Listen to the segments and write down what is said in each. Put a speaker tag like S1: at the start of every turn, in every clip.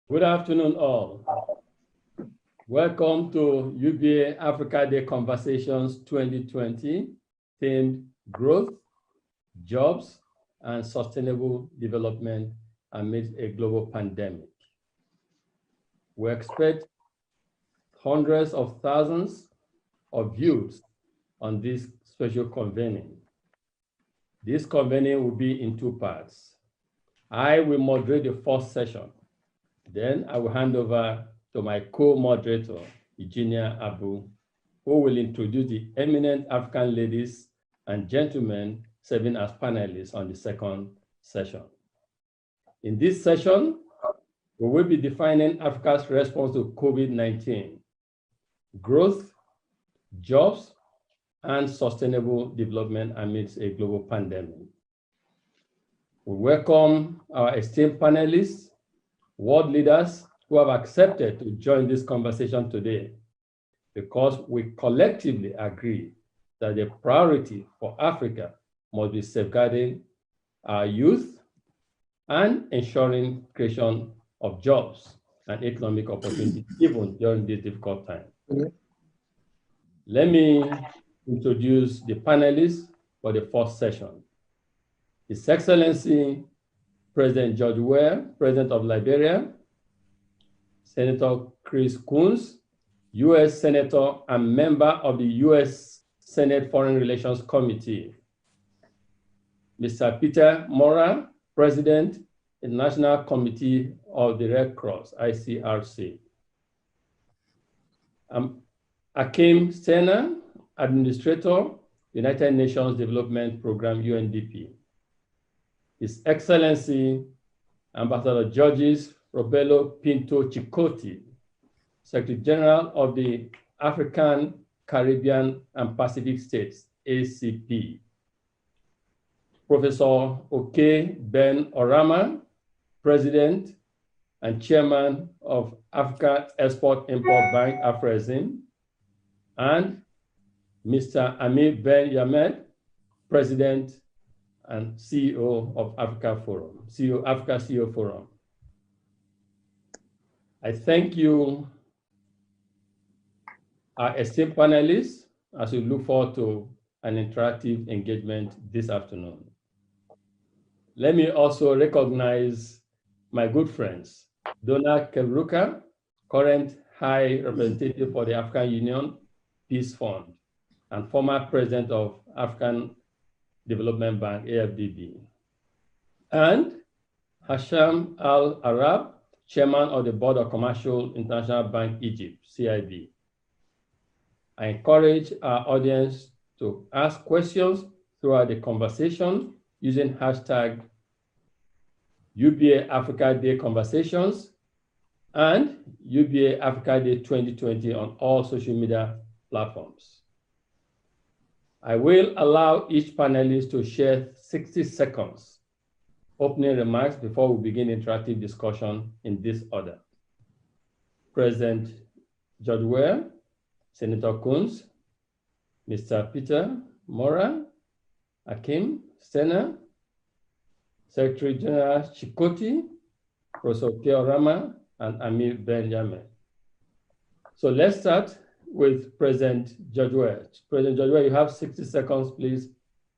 S1: Good afternoon, all. Welcome to UBA Africa Day Conversations 2020, themed Growth, Jobs, and Sustainable Development amid a global pandemic. We expect hundreds of thousands of views on this special convening. This convening will be in two parts. I will moderate the first session. Then I will hand over to my co-moderator, Eugenia Abu, who will introduce the eminent African ladies and gentlemen serving as panelists on the second session. In this session, we will be defining Africa's response to COVID-19, growth, jobs, and sustainable development amidst a global pandemic. We welcome our esteemed panelists, world leaders who have accepted to join this conversation today because we collectively agree that the priority for Africa must be safeguarding our youth and ensuring creation of jobs and economic opportunity even during this difficult time. Let me introduce the panelists for the first session. His Excellency President George Weah, President of Liberia, Senator Chris Coon, U.S. Senator and member of the U.S. Senate Foreign Relations Committee, Mr. Peter Mora, President, International Committee of the Red Cross, ICRC, Akim Stener, Administrator, United Nations Development Program, UNDP, His Excellency Ambassador Georges Robelo Pinto Chikoti, Secretary General of the African, Caribbean, and Pacific States, ACP, Professor Oke Ben Orama, President and Chairman of Africa Export-Import Bank, AFREXIM, and Mr. Amir Ben Yamed, President and CEO of Africa Forum, Africa CEO Forum. I thank you, our esteemed panelists, as we look forward to an interactive engagement this afternoon. Let me also recognize my good friends, Donna Kevruka, current High Representative for the African Union Peace Fund, and former President of African Development Bank, AFDB, and Hasham Al-Arab, Chairman of the Board of Commercial International Bank, Egypt, CIB. I encourage our audience to ask questions throughout the conversation using hashtag UBA Africa Day Conversations and UBA Africa Day 2020 on all social media platforms. I will allow each panelist to share 60 seconds opening remarks before we begin interactive discussion in this order. President George Weah, Senator Coons, Mr. Peter Mora, Akim Stener, Secretary General Chikoti, Professor Keorama, and Amir Ben Yamed. So let's start with President George Weah. President George Weah, you have 60 seconds, please,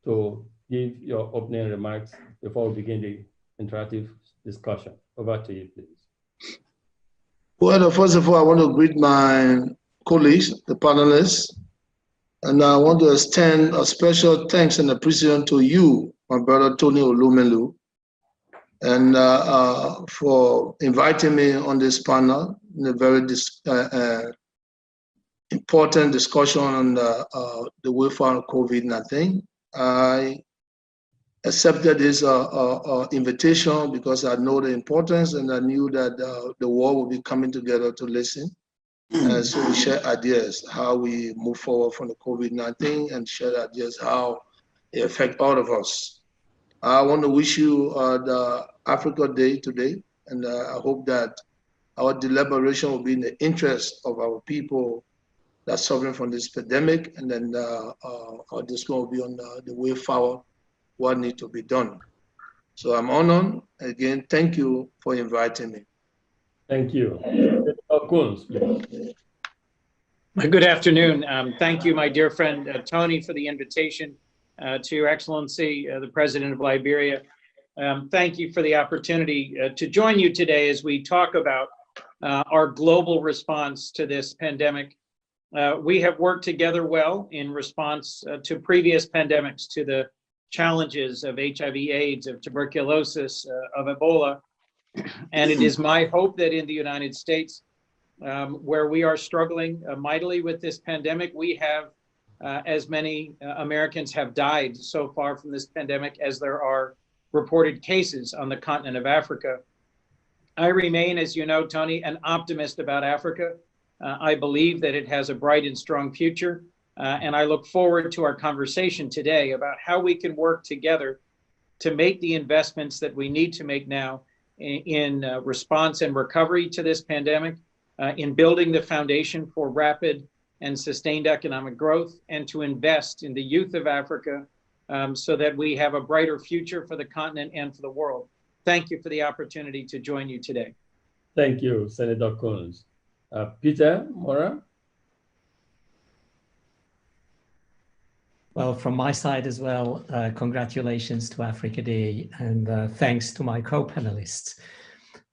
S1: to give your opening remarks before we begin the interactive discussion. Over to you, please.
S2: Well, first of all, I want to greet my colleagues, the panelists, and I want to extend a special thanks and appreciation to you, my brother Tony Olumelu, and for inviting me on this panel in a very important discussion on the way forward COVID-19. I accepted this invitation because I know the importance and I knew that the world would be coming together to listen. So we share ideas, how we move forward from the COVID-19 and share ideas how it affects all of us. I want to wish you the Africa Day today, and I hope that our deliberation will be in the interest of our people that are suffering from this pandemic, and then our discussion will be on the way forward, what needs to be done. So I'm honored. Again, thank you for inviting me.
S1: Thank you. Coons, please.
S3: Good afternoon. Thank you, my dear friend Tony, for the invitation to Your Excellency, the President of Liberia. Thank you for the opportunity to join you today as we talk about our global response to this pandemic. We have worked together well in response to previous pandemics, to the challenges of HIV/AIDS, of tuberculosis, of Ebola. And it is my hope that in the United States, where we are struggling mightily with this pandemic, we have as many Americans have died so far from this pandemic as there are reported cases on the continent of Africa. I remain, as you know, Tony, an optimist about Africa. I believe that it has a bright and strong future. And I look forward to our conversation today about how we can work together to make the investments that we need to make now in response and recovery to this pandemic, in building the foundation for rapid and sustained economic growth, and to invest in the youth of Africa so that we have a brighter future for the continent and for the world. Thank you for the opportunity to join you today.
S1: Thank you, Senator Coons. Peter Mora?
S4: Well, from my side as well, congratulations to Africa Day, and thanks to my co-panelists.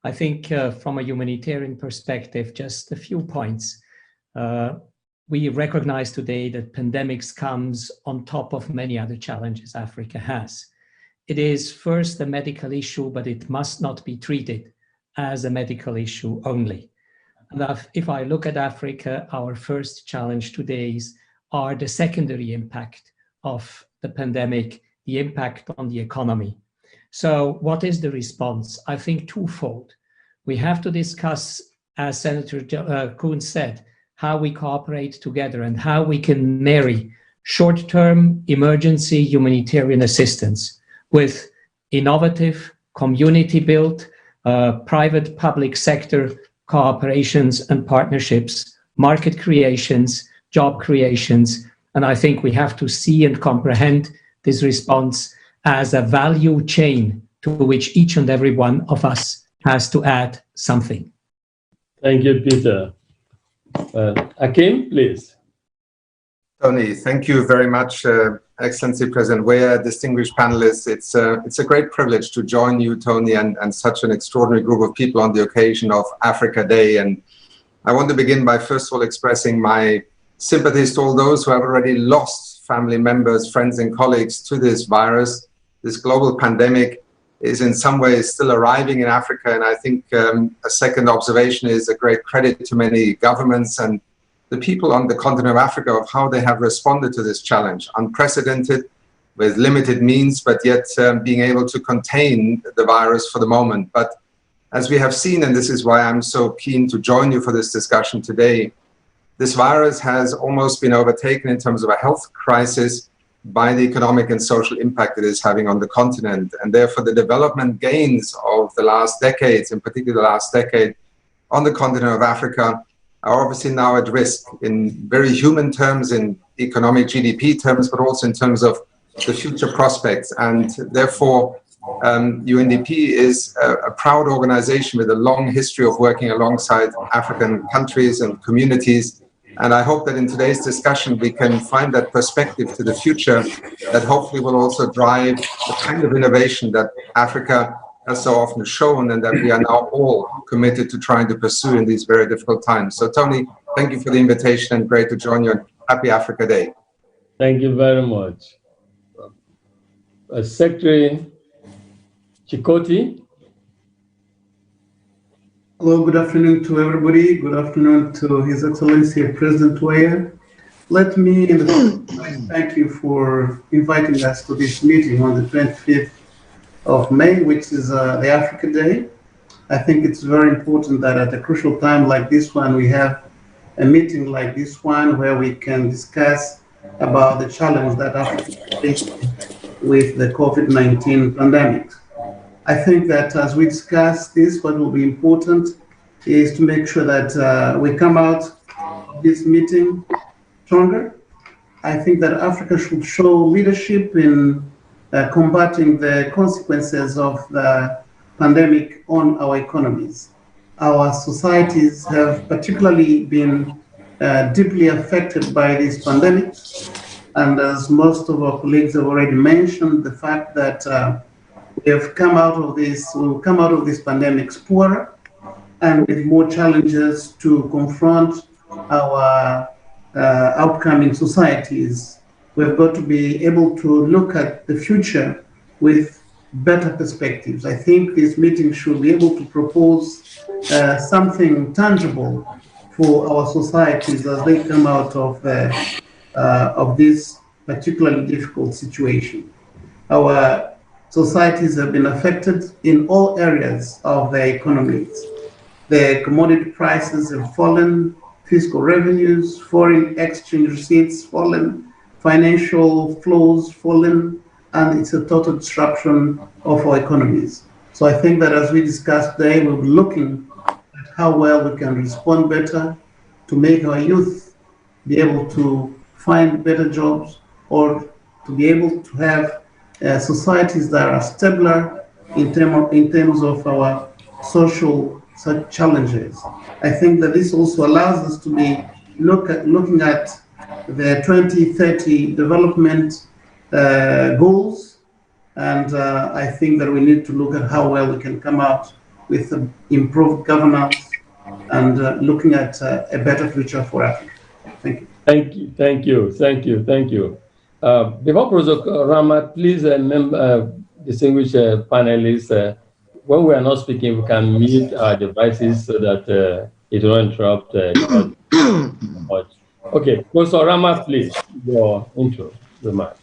S4: I think from a humanitarian perspective, just a few points. We recognize today that pandemics comes on top of many other challenges Africa has. It is first a medical issue, but it must not be treated as a medical issue only. And if I look at Africa, our first challenge today are the secondary impact of the pandemic, the impact on the economy. So what is the response? I think twofold. We have to discuss, as Senator Coon said, how we cooperate together and how we can marry short-term emergency humanitarian assistance with innovative, community-built, private-public sector cooperations and partnerships, market creations, job creations. And I think we have to see and comprehend this response as a value chain to which each and every one of us has to add something.
S1: Thank you, Peter. Akim, please.
S5: Tony, thank you very much, Excellency President Weah, distinguished panelists. It's a great privilege to join you, Tony, and such an extraordinary group of people on the occasion of Africa Day. And I want to begin by first of all expressing my sympathies to all those who have already lost family members, friends, and colleagues to this virus. This global pandemic is in some ways still arriving in Africa. And I think a second observation is a great credit to many governments and the people on the continent of Africa of how they have responded to this challenge. Unprecedented, with limited means, but yet being able to contain the virus for the moment. But as we have seen, and this is why I'm so keen to join you for this discussion today, this virus has almost been overtaken in terms of a health crisis by the economic and social impact it is having on the continent. And therefore the development gains of the last decades, in particular the last decade on the continent of Africa, are obviously now at risk in very human terms, in economic GDP terms, but also in terms of the future prospects. And therefore, UNDP is a proud organization with a long history of working alongside African countries and communities. And I hope that in today's discussion, we can find that perspective to the future that hopefully will also drive the kind of innovation that Africa has so often shown and that we are now all committed to trying to pursue in these very difficult times. So Tony, thank you for the invitation and great to join you on Happy Africa Day.
S1: Thank you very much. Secretary Chikoti.
S6: Hello, good afternoon to everybody. Good afternoon to His Excellency President Weah. Let me thank you for inviting us to this meeting on the 25th of May, which is the Africa Day. I think it's very important that at a crucial time like this one, we have a meeting like this one where we can discuss about the challenge that Africa faced with the COVID-19 pandemic. I think that as we discuss this, what will be important is to make sure that we come out of this meeting stronger. I think that Africa should show leadership in combating the consequences of the pandemic on our economies. our societies have particularly been deeply affected by this pandemic. And as most of our colleagues have already mentioned, the fact that we have come out of this, we'll come out of this pandemic poorer and with more challenges to confront our outcoming societies. We've got to be able to look at the future with better perspectives. I think this meeting should be able to propose something tangible for our societies as they come out of this particularly difficult situation. Our societies have been affected in all areas of their economies. The commodity prices have fallen, fiscal revenues, foreign exchange receipts fallen, financial flows fallen, and it's a total disruption of our economies. So I think that as we discussed today, we'll be looking at how well we can respond better to make our youth be able to find better jobs or to be able to have societies that are stabler in terms of our social challenges. I think that this also allows us to be looking at the 2030 development goals, and I think that we need to look at how well we can come out with improved governance and looking at a better future for Africa. Thank you.
S1: Thank you, thank you, thank you, thank you. Before Professor Rama, please distinguished panelists, when we are not speaking, we can mute our devices so that it won't interrupt. Okay, Professor Rama, please, your intro remarks.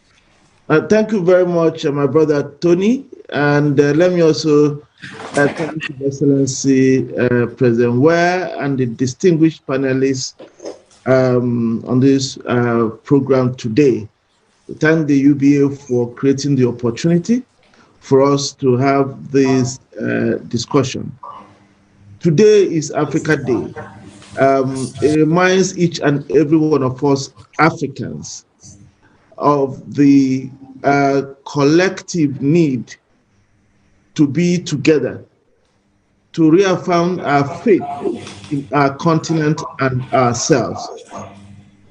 S7: Thank you very much, my brother Tony. And let me also thank His Excellency President Weah and the distinguished panelists on this program today. Thank the UBA for creating the opportunity for us to have this discussion. Today is Africa Day. It reminds each and every one of us Africans of the collective need to be together, to reaffirm our faith in our continent and ourselves.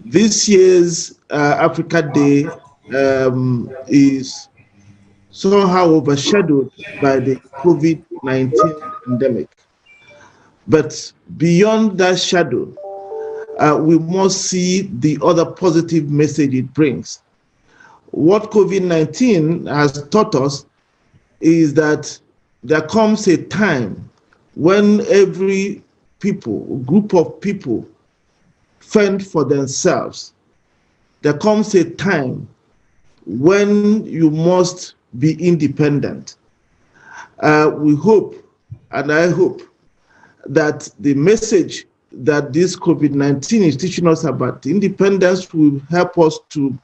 S7: This year's Africa Day is somehow overshadowed by the COVID-19 pandemic. But beyond that shadow, we must see the other positive message it brings. What COVID-19 has taught us is that there comes a time when every group of people fend for themselves. There comes a time when you must be independent. We hope, and I hope, that the message that this COVID-19 is teaching us about independence will help us to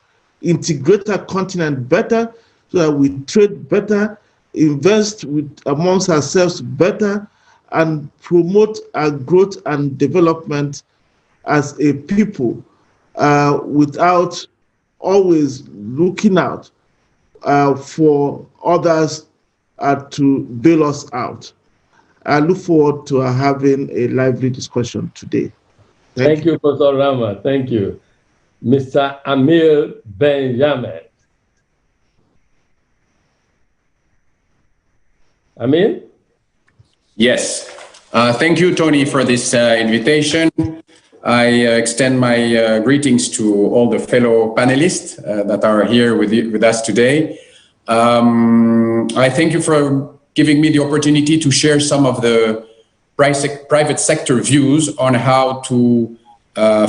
S7: integrate our continent better so that we trade better, invest amongst ourselves better, and promote our growth and development as a people without always looking out for others to bail us out. I look forward to having a lively discussion today.
S1: Thank you, Professor Rama. Thank you. Mr. Amir Benjamin. Amir?
S8: Yes. Thank you, Tony, for this invitation. I extend my greetings to all the fellow panelists that are here with us today. I thank you for giving me the opportunity to share some of the private sector views on how to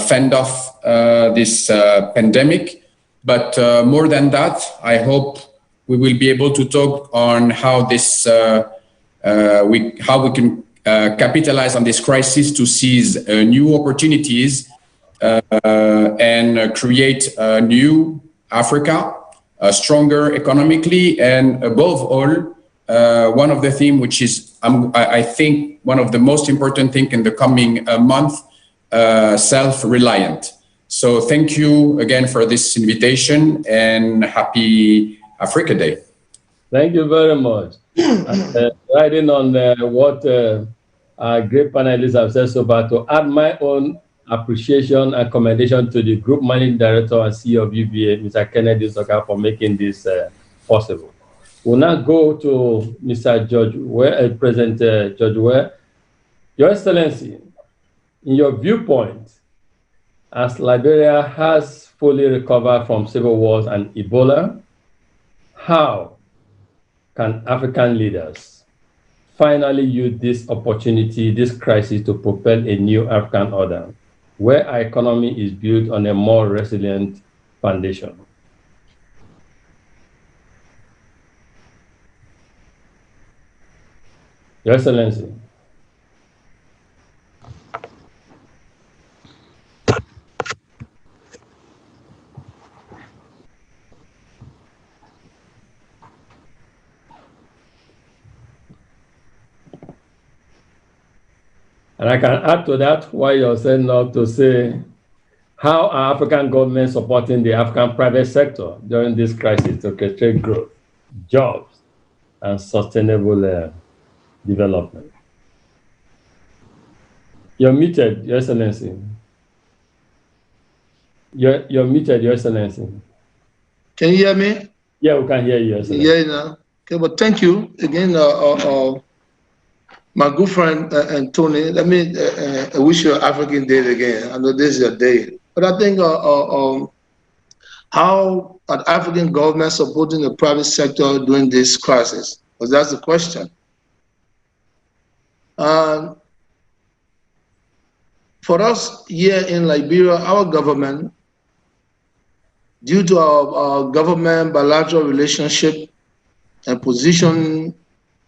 S8: fend off this pandemic. But more than that, I hope we will be able to talk on how this how we can capitalize on this crisis to seize new opportunities and create a new Africa, stronger economically, and above all, one of the themes which is, I think, one of the most important things in the coming month, self-reliant. So thank you again for this invitation and happy Africa Day.
S1: Thank you very much. Riding on what our great panelists have said so, but to add my own appreciation and commendation to the Group Managing Director and CEO of UBA, Mr. Kennedy Soka, for making this possible. We'll now go to Mr. George Weah, President George Weah. Your Excellency, in your viewpoint, as Liberia has fully recovered from civil wars and Ebola, how can African leaders finally use this opportunity, this crisis, to propel a new African order, where our economy is built on a more resilient foundation? Your Excellency. And I can add to that why you're saying now to say, how are African governments supporting the African private sector during this crisis to create growth, jobs, and sustainable development? You're muted, Your Excellency. You're muted, Your Excellency.
S2: Can you hear me?
S1: Yeah, we can hear you, Your Excellency.
S2: Yeah, now. Okay, but thank you again, my good friend and Tony. Let me wish you African Day again. I know this is your day, but I think how are African governments supporting the private sector during this crisis? Because that's the question. For us here in Liberia, our government, due to our government bilateral relationship and position,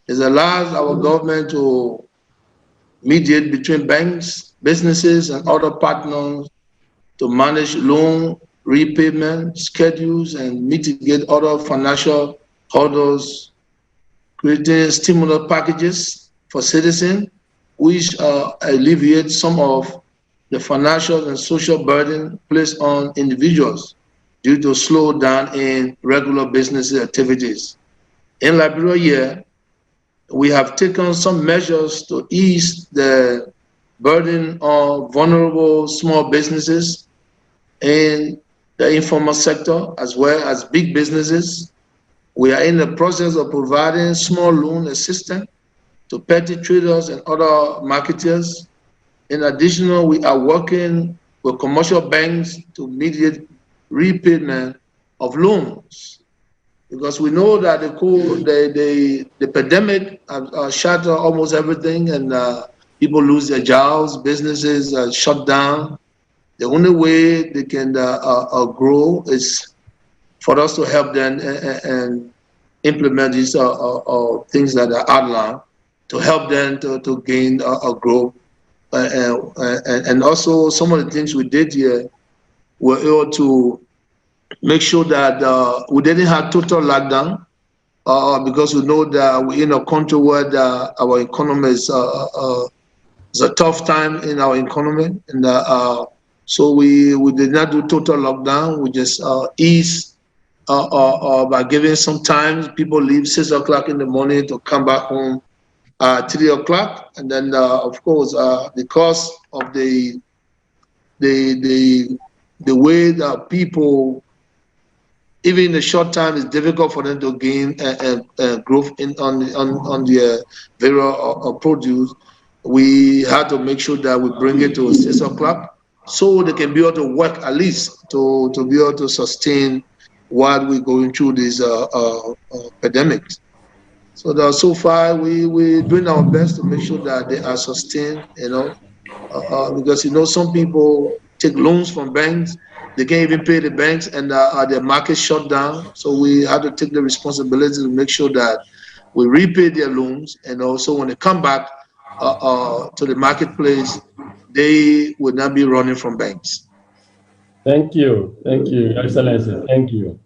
S2: has allowed our government to mediate between banks, businesses, and other partners to manage loan repayment schedules and mitigate other financial hurdles, creating stimulus packages for citizens, which alleviate some of the financial and social burden placed on individuals due to slowdown in regular business activities. In Liberia, we have taken some measures to ease the burden of vulnerable small businesses in the informal sector, as well as big businesses. We are in the process of providing small loan assistance to petty traders and other marketers. In addition, we are working with commercial banks to mediate repayment of loans, because we know that the pandemic shattered almost everything, and people lose their jobs, businesses are shut down. The only way they can grow is for us to help them and implement these things that are outlined to help them to gain a growth. And also some of the things we did here were able to make sure that we didn't have total lockdown, because we know that we're in a country where our economy is a tough time in our economy, and so we did not do total lockdown. We just eased by giving some time. People leave 6 o'clock in the morning to come back home 3 o'clock, and then of course because of the way that people, even in a short time, it's difficult for them to gain growth on their various produce. We had to make sure that we bring it to 6 o'clock so they can be able to work at least to be able to sustain while we're going through this pandemic. So that so far we're doing our best to make sure that they are sustained, because some people take loans from banks, they can't even pay the banks, and their market shut down. So we have to take the responsibility to make sure that we repay their loans, and also when they come back to the marketplace, they will not be running from banks.
S1: Thank you, Excellency. Thank you.